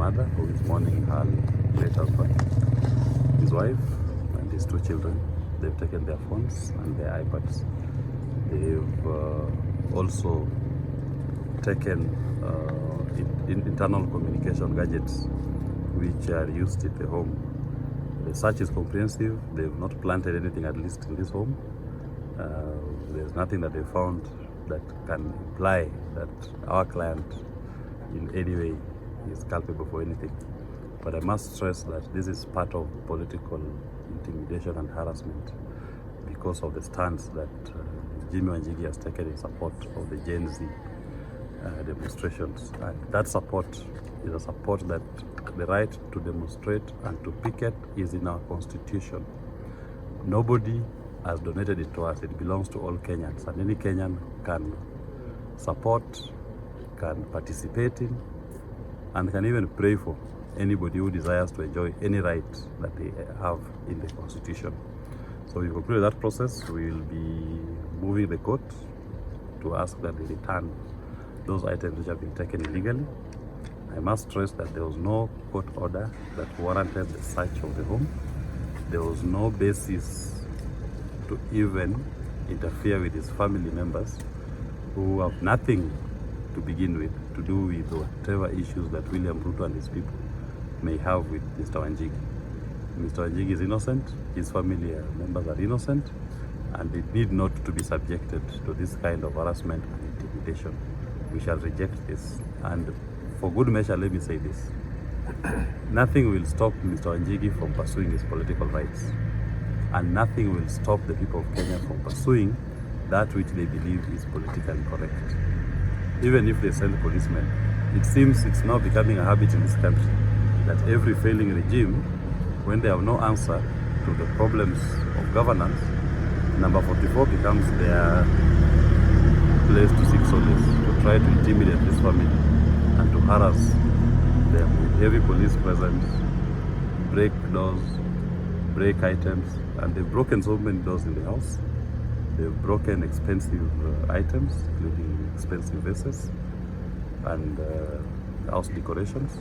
mother who is mourning her late husband, his wife, and his 2 children. They've taken their phones and their iPads. They've also taken internal communication gadgets which are used in the home. The search is comprehensive. They've not planted anything, at least in this home. There's nothing that they found that can imply that our client in any way is culpable for anything. But I must stress that this is part of political intimidation and harassment because of the stance that Jimmy Wanjigi has taken in support of the Gen Z demonstrations. And that support is a support that the right to demonstrate and to picket is in our constitution. Nobody has donated it to us. It belongs to all Kenyans, and any Kenyan can support, can participate in, and can even pray for anybody who desires to enjoy any right that they have in the constitution. So we conclude that process. We will be moving the court to ask that they return those items which have been taken illegally. I must stress that there was no court order that warranted the search of the home. There was no basis to even interfere with his family members who have nothing to begin with to do with whatever issues that William Ruto and his people may have with Mr. Wanjigi. Mr. Wanjigi is innocent, his family members are innocent, and they need not to be subjected to this kind of harassment and intimidation. We shall reject this. And for good measure, let me say this. Nothing will stop Mr. Wanjigi from pursuing his political rights. And nothing will stop the people of Kenya from pursuing that which they believe is politically correct. Even if they send policemen, it seems it's now becoming a habit in this country that every failing regime, when they have no answer to the problems of governance, number 44 becomes their place to seek solace, to try to intimidate this family and to harass them with heavy police presence, break doors, break items, and they've broken so many doors in the house. They've broken expensive items, including expensive vases and house decorations.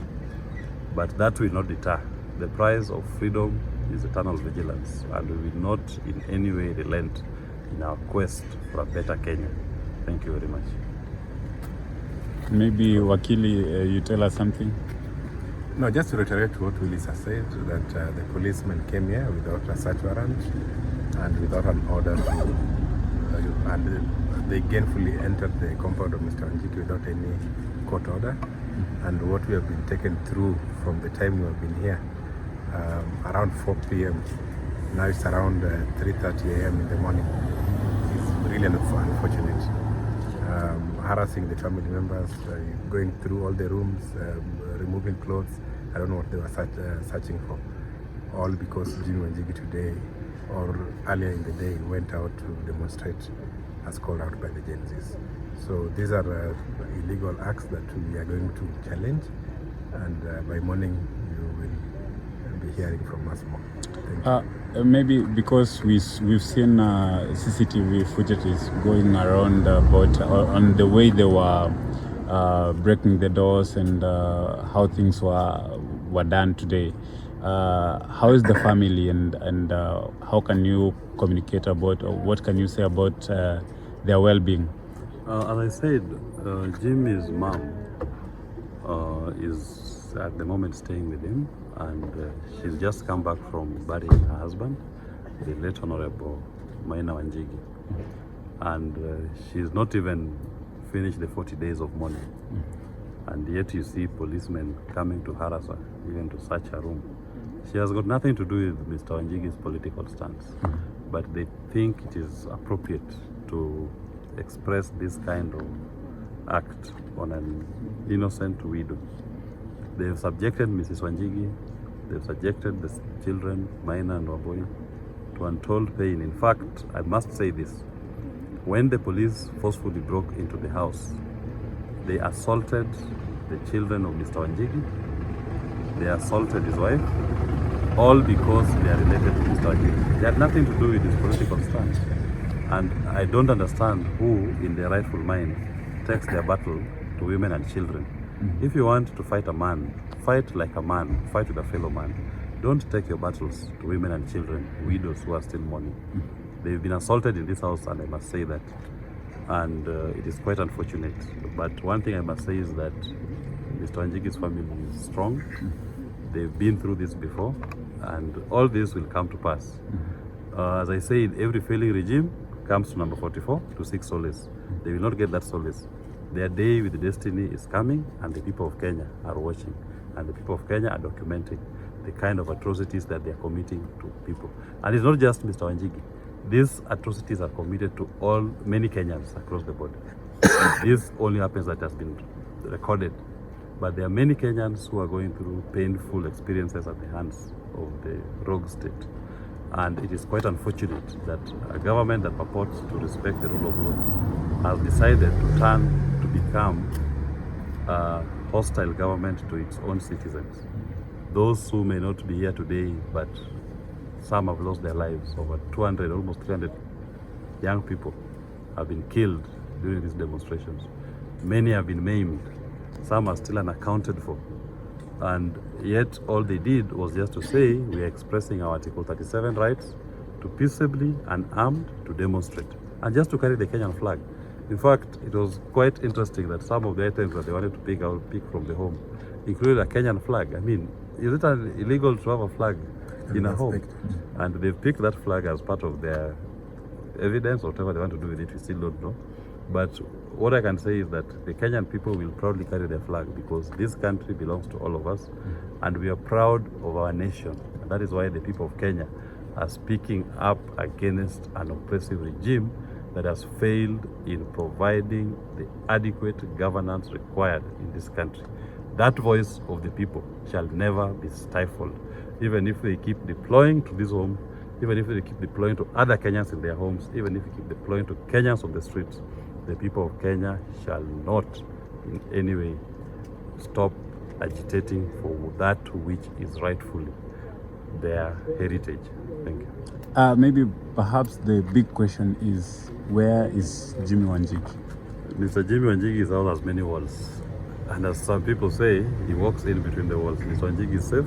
But that will not deter. The price of freedom is eternal vigilance, and we will not in any way relent in our quest for a better Kenya. Thank you very much. Maybe Wakili, you tell us something? No, just to reiterate what Willis has said, that the policemen came here without a search warrant and without an order and they gainfully entered the compound of Mr. Wanjigi without any court order. And what we have been taken through from the time we have been here, around 4 p.m. Now it's around 3:30 a.m. in the morning. It's really unfortunate. Harassing the family members, going through all the rooms, removing clothes. I don't know what they were searching for. All because Jimmy Wanjigi today or earlier in the day went out to demonstrate as called out by the Gen Zs. So these are illegal acts that we are going to challenge, and by morning you will be hearing from us more. Thank you. Maybe because we've seen CCTV footage going around about on the way they were breaking the doors and how things were done today. How is the family and how can you communicate about, or what can you say about their well-being? As I said, Jimmy's mom is at the moment staying with him, and she's just come back from burying her husband, the late Honorable Wanjigi, and she's not even finished the 40 days of mourning, and yet you see policemen coming to harass her, even to search her room. She has got nothing to do with Mr. Wanjigi's political stance, but they think it is appropriate to express this kind of act on an innocent widow. They've subjected Mrs. Wanjigi, they've subjected the children, Maina and Waboi, to untold pain. In fact, I must say this, when the police forcefully broke into the house, they assaulted the children of Mr. Wanjigi, they assaulted his wife, all because they are related to Mr. Wanjigi. They had nothing to do with his political stance. And I don't understand who in their rightful mind takes their battle to women and children. If you want to fight a man, fight like a man, fight with a fellow man. Don't take your battles to women and children, widows who are still mourning. They've been assaulted in this house, and I must say that. And it is quite unfortunate. But one thing I must say is that Mr. Wanjigi'S family is strong. They've been through this before, and all this will come to pass. As I said, every failing regime comes to number 44 to seek solace. They will not get that solace. Their day with destiny is coming, and the people of Kenya are watching, and the people of Kenya are documenting the kind of atrocities that they are committing to people. And it's not just Mr. Wanjigi. These atrocities are committed to many Kenyans across the board. This only happens that has been recorded. But there are many Kenyans who are going through painful experiences at the hands of the rogue state. And it is quite unfortunate that a government that purports to respect the rule of law has decided to turn to become a hostile government to its own citizens. Those who may not be here today, but some have lost their lives. Over 200, almost 300 young people have been killed during these demonstrations. Many have been maimed. Some are still unaccounted for. And yet all they did was just to say we are expressing our Article 37 rights to peaceably and armed to demonstrate and just to carry the Kenyan flag. In fact, it was quite interesting that some of the items that they wanted to pick from the home included a Kenyan flag. I mean, is it illegal to have a flag in a home? And they've picked that flag as part of their evidence, whatever they want to do with it, we still don't know. But what I can say is that the Kenyan people will proudly carry their flag because this country belongs to all of us, and we are proud of our nation. And that is why the people of Kenya are speaking up against an oppressive regime that has failed in providing the adequate governance required in this country. That voice of the people shall never be stifled, even if they keep deploying to this home, even if they keep deploying to other Kenyans in their homes, even if they keep deploying to Kenyans on the streets. The people of Kenya shall not in any way stop agitating for that which is rightfully their heritage. Thank you. Maybe perhaps the big question is, where is Jimmy Wanjigi? Mr. Jimmy Wanjigi is out as many walls. And as some people say, he walks in between the walls. Mr. Wanjigi is safe.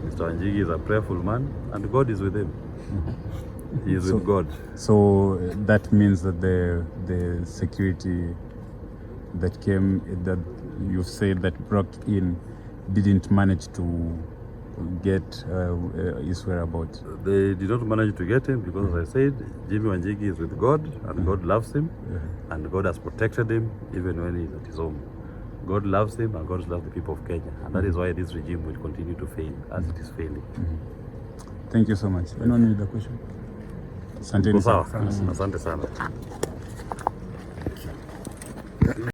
Mr. Wanjigi is a prayerful man, and God is with him. He is with God. So that means that the security that came, that you said that broke in, didn't manage to get his whereabouts. They did not manage to get him because, as I said, Jimmy Wanjigi is with God, and God loves him, and God has protected him even when he's at his home. God loves him, and God loves the people of Kenya, and that is why this regime will continue to fail as it is failing. Thank you so much. Anyone with a question? Asante sana. Asante sana.